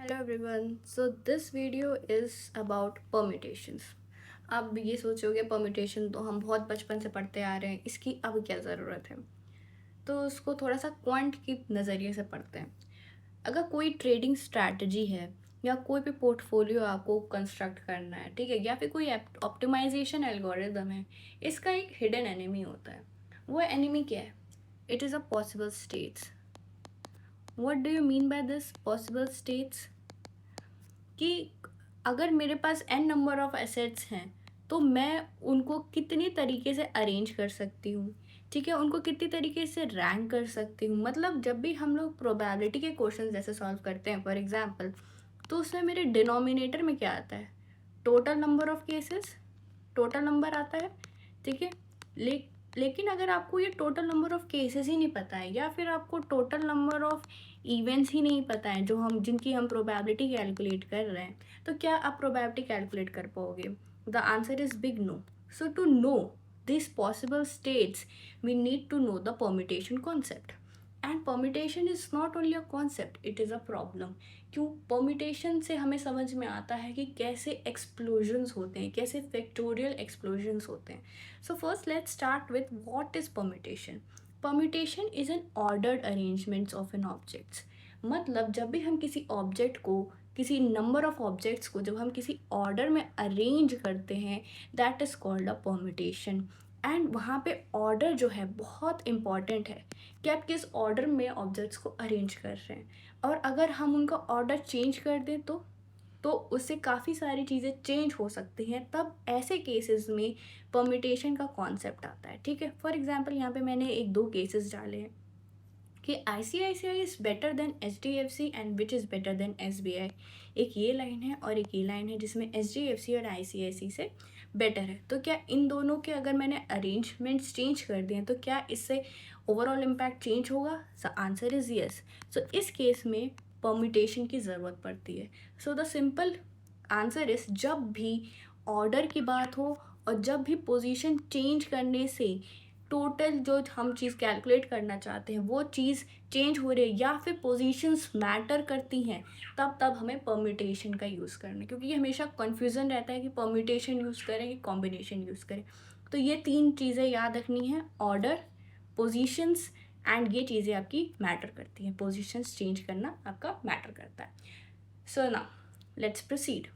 Hello everyone, so this video is about permutations. अब ये सोचोगे परम्यूटेशन तो हम बहुत बचपन से पढ़ते आ रहे हैं, इसकी अब क्या ज़रूरत है। तो उसको थोड़ा सा क्वांट के नज़रिए से पढ़ते हैं। अगर कोई ट्रेडिंग स्ट्रैटेजी है या कोई भी पोर्टफोलियो आपको कंस्ट्रक्ट करना है, ठीक है, या फिर कोई ऑप्टिमाइजेशन एल्गोरिदम है, इसका एक हिडन एनिमी होता है। वो एनिमी क्या है? It is a possible states. What do you mean by this possible states? कि अगर मेरे पास एन नंबर ऑफ एसेट्स हैं तो मैं उनको कितनी तरीके से अरेंज कर सकती हूँ, ठीक है, उनको कितनी तरीके से रैंक कर सकती हूँ। मतलब जब भी हम लोग प्रोबेबिलिटी के क्वेश्चन जैसे सॉल्व करते हैं फॉर एग्जांपल, तो उसमें मेरे डिनोमिनेटर में क्या आता है? Total number of cases, total number आता है, ठीक है। ले, लेकिन अगर आपको ये टोटल नंबर ऑफ केसेस ही नहीं पता है या फिर आपको टोटल नंबर ऑफ इवेंट्स ही नहीं पता है जो हम जिनकी हम प्रोबेबिलिटी कैलकुलेट कर रहे हैं, तो क्या आप प्रोबेबिलिटी कैलकुलेट कर पाओगे? The answer is big no. So to know this possible states we need to know the permutation concept. And permutation is not only a concept, it is a problem. क्यों? Permutation से हमें समझ में आता है कि कैसे एक्सप्लोजन्स होते हैं, कैसे फैक्टोरियल एक्सप्लोजन्स होते हैं। So first let's start with what is permutation. Permutation is an ordered arrangements of n objects. मतलब जब भी हम किसी ऑब्जेक्ट को, किसी नंबर ऑफ ऑब्जेक्ट्स को जब हम किसी ऑर्डर में अरेंज करते हैं, that is called a permutation. And वहाँ पे ऑर्डर जो है बहुत इंपॉर्टेंट है कि आप किस ऑर्डर में ऑब्जेक्ट्स को अरेंज कर रहे हैं। और अगर हम उनका ऑर्डर चेंज कर दें तो उससे काफ़ी सारी चीज़ें चेंज हो सकती हैं। तब ऐसे केसेस में परम्यूटेशन का कॉन्सेप्ट आता है, ठीक है। फॉर एग्जांपल यहाँ पे मैंने एक दो केसेस डाले हैं कि ICICI is better than HDFC and which is better than SBI। एक ये लाइन है और एक ये लाइन है जिसमें HDFC और ICICI से बेटर है। तो क्या इन दोनों के अगर मैंने अरेंजमेंट्स चेंज कर दिए तो क्या इससे ओवरऑल इम्पैक्ट चेंज होगा? The answer is yes. So इस केस में परम्यूटेशन की ज़रूरत पड़ती है। So the simple answer is जब भी ऑर्डर की बात हो और जब भी पोजीशन चेंज करने से टोटल जो हम चीज़ कैलकुलेट करना चाहते हैं वो चीज़ चेंज हो रही है या फिर पोजीशंस मैटर करती हैं, तब तब हमें परम्यूटेशन का यूज़ करना है। क्योंकि ये हमेशा कन्फ्यूज़न रहता है कि परम्यूटेशन यूज़ करें कि कॉम्बिनेशन यूज़ करें। तो ये तीन चीज़ें याद रखनी है, ऑर्डर, पोजीशंस एंड ये चीज़ें आपकी मैटर करती हैं। पोजीशंस चेंज करना आपका मैटर करता है। So now let's proceed.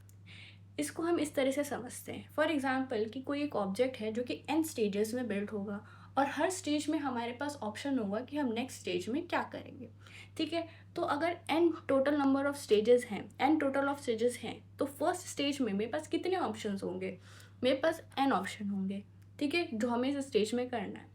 इसको हम इस तरह से समझते हैं, फॉर एग्जाम्पल कि कोई एक ऑब्जेक्ट है जो कि n स्टेजेस में बिल्ड होगा और हर स्टेज में हमारे पास ऑप्शन होगा कि हम नेक्स्ट स्टेज में क्या करेंगे, ठीक है। तो अगर n total number of stages हैं, n टोटल ऑफ स्टेजेस हैं, तो फर्स्ट स्टेज में मेरे पास कितने ऑप्शंस होंगे? मेरे पास n ऑप्शन होंगे, ठीक है, जो हमें इस स्टेज में करना है।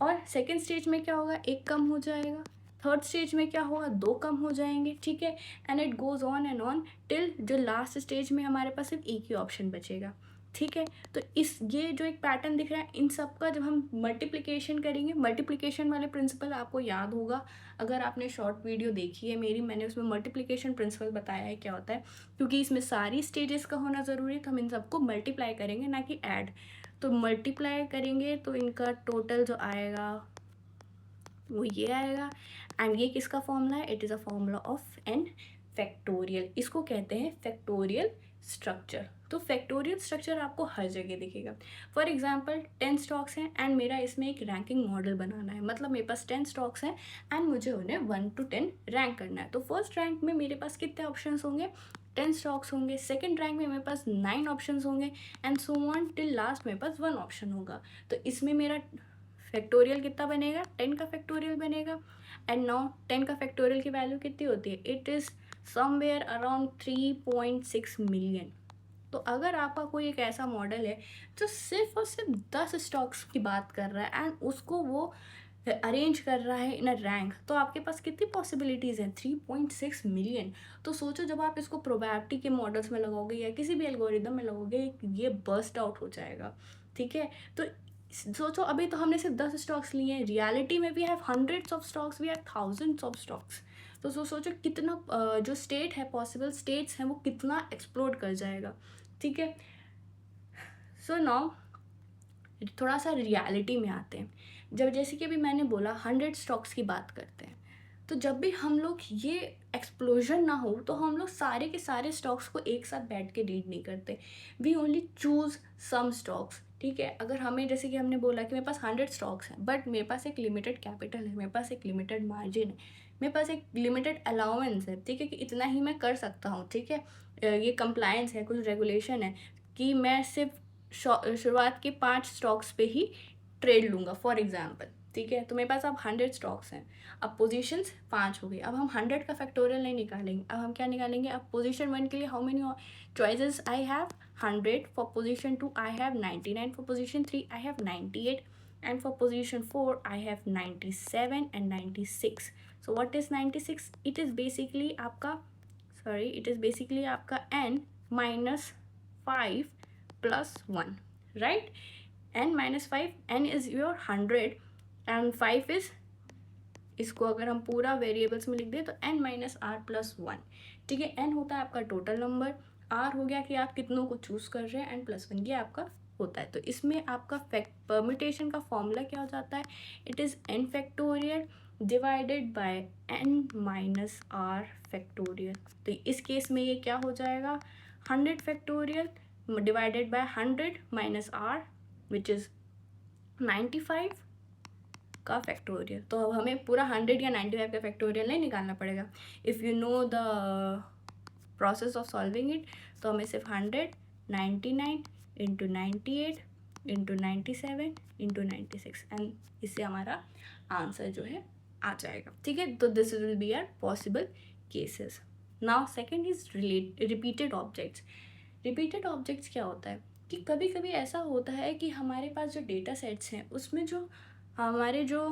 और सेकेंड स्टेज में क्या होगा? एक कम हो जाएगा। थर्ड स्टेज में क्या होगा? दो कम हो जाएंगे, ठीक है। And it goes on and on till जो लास्ट स्टेज में हमारे पास सिर्फ एक ही ऑप्शन बचेगा, ठीक है। तो इस ये जो एक पैटर्न दिख रहा है, इन सब का जब हम मल्टीप्लिकेशन करेंगे, मल्टीप्लिकेशन वाले प्रिंसिपल आपको याद होगा अगर आपने शॉर्ट वीडियो देखी है मेरी, मैंने उसमें मल्टीप्लिकेशन प्रिंसिपल बताया है क्या होता है। क्योंकि इसमें सारी स्टेजेस का होना ज़रूरी है, तो हम इन सबको मल्टीप्लाई करेंगे ना कि ऐड। तो मल्टीप्लाई करेंगे तो इनका टोटल जो आएगा वो ये आएगा। एंड ये किसका फॉर्मूला है? It is a formula of n factorial. इसको कहते हैं फैक्टोरियल स्ट्रक्चर। तो फैक्टोरियल स्ट्रक्चर आपको हर जगह दिखेगा। फॉर एग्जांपल 10 स्टॉक्स हैं एंड मेरा इसमें एक रैंकिंग मॉडल बनाना है। मतलब मेरे पास 10 स्टॉक्स हैं एंड मुझे उन्हें 1 to 10 रैंक करना है। तो फर्स्ट रैंक में मेरे पास कितने ऑप्शंस होंगे? 10 स्टॉक्स होंगे। सेकंड रैंक में मेरे पास 9 ऑप्शंस होंगे and so on till last मेरे पास 1 ऑप्शन होगा। तो इसमें मेरा फैक्टोरियल कितना बनेगा? 10 का फैक्टोरियल बनेगा। एंड नाउ 10 का फैक्टोरियल की वैल्यू कितनी होती है? It is somewhere around 3.6 million. तो अगर आपका कोई एक ऐसा मॉडल है जो सिर्फ और सिर्फ 10 स्टॉक्स की बात कर रहा है एंड उसको वो अरेंज कर रहा है इन अ रैंक, तो आपके पास कितनी पॉसिबिलिटीज़ हैं? 3.6 मिलियन। तो सोचो जब आप इसको प्रोबेबिलिटी के मॉडल्स में लगोगे या किसी भी एल्गोरिदम में लगोगे, ये बर्स्ट आउट हो जाएगा, ठीक है। तो सोचो अभी तो हमने सिर्फ 10 स्टॉक्स लिए हैं, रियलिटी में we have hundreds of stocks, we have thousands of stocks. तो सोचो कितना जो स्टेट है, पॉसिबल स्टेट्स हैं, वो कितना एक्सप्लोड कर जाएगा, ठीक है। सो नाउ थोड़ा सा रियलिटी में आते हैं। जब जैसे कि अभी मैंने बोला 100 स्टॉक्स की बात करते हैं, तो जब भी हम लोग ये एक्सप्लोजन ना हो तो हम लोग सारे के सारे स्टॉक्स को एक साथ बैठ के रीड नहीं करते, we only choose some stocks. ठीक है, अगर हमें जैसे कि हमने बोला कि मेरे पास 100 स्टॉक्स हैं, बट मेरे पास एक लिमिटेड कैपिटल है, मेरे पास एक लिमिटेड मार्जिन है, मेरे पास एक लिमिटेड अलाउंस है, ठीक है, कि इतना ही मैं कर सकता हूँ, ठीक है, ये कंप्लायंस है, कुछ रेगुलेशन है कि मैं सिर्फ शुरुआत के 5 स्टॉक्स पे ही ट्रेड लूँगा फॉर एग्जांपल। ठीक है, तो मेरे पास अब 100 स्टॉक्स हैं, अब पोजीशंस 5 हो गई, अब हम 100 का फैक्टोरियल नहीं निकालेंगे, अब हम क्या निकालेंगे, अब पोजीशन 1 के लिए how many choices I have, 100, for position 2 I have 99, for position 3 I have 98, and for position 4 I have 97 and 96. So what is 96? It is basically आपका n minus 5 plus 1, right? n minus 5, n is your 100 and 5 is, इसको अगर हम पूरा variables में लिख दें तो n minus are plus 1। ठीक है, n होता है आपका टोटल नंबर, r हो गया कि आप कितनों को चूज़ कर रहे हैं, n प्लस 1 ये आपका होता है। तो इसमें आपका परम्यूटेशन का फॉर्मूला क्या हो जाता है, it is n factorial divided by n minus r factorial. तो इस केस में ये क्या हो जाएगा, 100 factorial divided by 100 minus r which is 95 का फैक्टोरियल। तो अब हमें पूरा 100 या 95 का फैक्टोरियल नहीं निकालना पड़ेगा, if you know the process of solving it. तो हमें सिर्फ 100, 99 इंटू 98 इंटू 97 इंटू 96 एंड इससे हमारा आंसर जो है आ जाएगा। ठीक है, तो this will be r possible cases. Now second is repeated objects. Repeated objects क्या होता है कि कभी कभी ऐसा होता है कि हमारे पास जो डेटा सेट्स हैं उसमें जो हमारे जो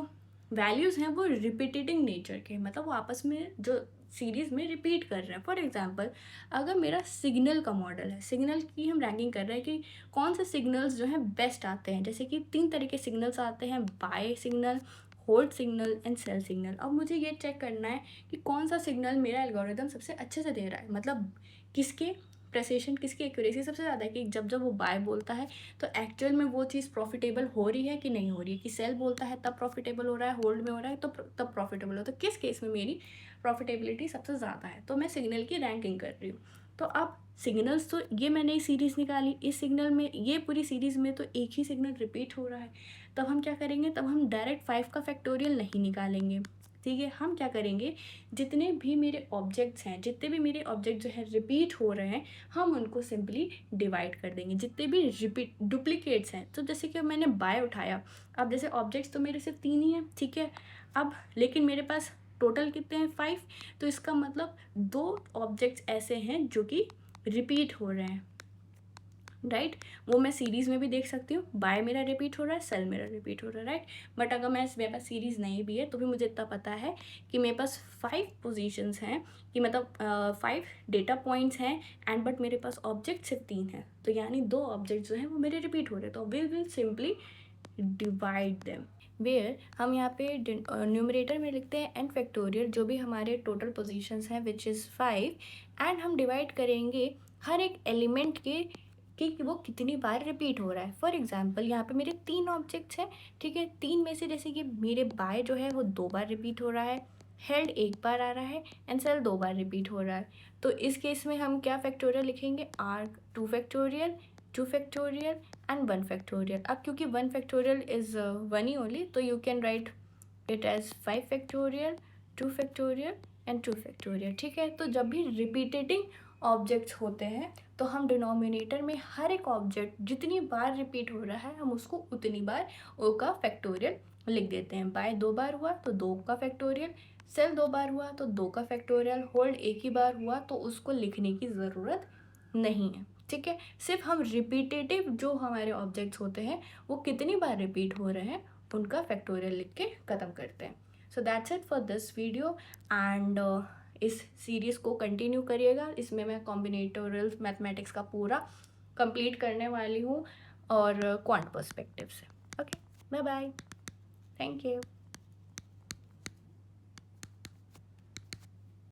वैल्यूज़ हैं वो रिपीटेटिंग नेचर के, मतलब वो आपस में जो सीरीज़ में रिपीट कर रहे हैं। फॉर एग्जांपल, अगर मेरा सिग्नल का मॉडल है, सिग्नल की हम रैंकिंग कर रहे हैं कि कौन से सिग्नल्स जो हैं बेस्ट आते हैं, जैसे कि 3 तरह के सिग्नल्स आते हैं, buy signal, hold signal and sell signal. अब मुझे ये चेक करना है कि कौन सा सिग्नल मेरा एल्गोरिदम सबसे अच्छे से दे रहा है, मतलब किसके प्रेसिशन, किसकी एक्यूरेसी सबसे ज़्यादा है, कि जब जब वो बाय बोलता है तो एक्चुअल में वो चीज़ प्रॉफिटेबल हो रही है कि नहीं हो रही है, कि सेल बोलता है तब प्रॉफिटेबल हो रहा है, होल्ड में हो रहा है तो तब प्रॉफिटेबल हो, तो किस केस में मेरी प्रॉफिटेबिलिटी सबसे ज़्यादा है, तो मैं सिग्नल की रैंकिंग कर रही हूँ। तो अब सिग्नल्स, तो ये मैंने सीरीज़ निकाली, इस सिग्नल में, ये पूरी सीरीज़ में तो एक ही सिग्नल रिपीट हो रहा है, तब हम क्या करेंगे, तब हम डायरेक्ट 5 का फैक्टोरियल नहीं निकालेंगे। ठीक है, हम क्या करेंगे, जितने भी मेरे ऑब्जेक्ट्स हैं, जितने भी मेरे ऑब्जेक्ट जो है रिपीट हो रहे हैं, हम उनको सिंपली डिवाइड कर देंगे। जितने भी रिपीट डुप्लीकेट्स हैं, तो जैसे कि मैंने बाय उठाया, अब जैसे ऑब्जेक्ट्स तो मेरे सिर्फ 3 ही हैं, ठीक है, अब लेकिन मेरे पास टोटल कितने हैं, 5, तो इसका मतलब 2 ऑब्जेक्ट्स ऐसे हैं जो कि रिपीट हो रहे हैं, राइट। वो मैं सीरीज़ में भी देख सकती हूँ, बाय मेरा रिपीट हो रहा है, सेल मेरा रिपीट हो रहा है, राइट। बट अगर मेरे पास सीरीज़ नहीं भी है तो भी मुझे इतना पता है कि मेरे पास 5 पोजीशंस हैं, कि मतलब 5 डेटा पॉइंट्स हैं, एंड बट मेरे पास ऑब्जेक्ट सिर्फ 3 हैं, तो यानी 2 ऑब्जेक्ट जो हैं वो मेरे रिपीट हो रहे हैं, तो we will simply divide them, where हम यहाँ पे न्यूमरेटर में लिखते हैं एन फैक्टोरियल, जो भी हमारे टोटल पोजीशंस हैं विच इज़ 5, एंड हम डिवाइड करेंगे हर एक एलिमेंट के कि वो कितनी बार रिपीट हो रहा है। फॉर एग्जांपल, यहाँ पे मेरे 3 ऑब्जेक्ट्स हैं, ठीक है, 3 में से जैसे कि मेरे बाय जो है वो 2 बार रिपीट हो रहा है, हेल्ड 1 बार आ रहा है, एंड सेल 2 बार रिपीट हो रहा है। तो इस केस में हम क्या फैक्टोरियल लिखेंगे, are 2 factorial, 2 factorial and 1 factorial. अब क्योंकि 1 फैक्टोरियल इज़ 1 ही ओनली, तो you can write it as 5 factorial, 2 factorial and 2 factorial. ठीक है, तो जब भी रिपीटेटिंग ऑब्जेक्ट्स होते हैं तो हम डिनोमिनेटर में हर एक ऑब्जेक्ट जितनी बार रिपीट हो रहा है हम उसको उतनी बार ओ का फैक्टोरियल लिख देते हैं। बाय 2 बार हुआ तो 2 का फैक्टोरियल, सेल 2 बार हुआ तो 2 का फैक्टोरियल, होल्ड 1 ही बार हुआ तो उसको लिखने की ज़रूरत नहीं है। ठीक है, सिर्फ हम रिपीटेटिव जो हमारे ऑब्जेक्ट्स होते हैं वो कितनी बार रिपीट हो रहे हैं उनका फैक्टोरियल लिख के ख़त्म करते हैं। So that's it for this video, and इस सीरीज़ को कंटिन्यू करिएगा। इसमें मैं कॉम्बिनेटोरियल मैथमेटिक्स का पूरा कंप्लीट करने वाली हूँ और क्वांट पर्सपेक्टिव से। Okay, bye bye, thank you.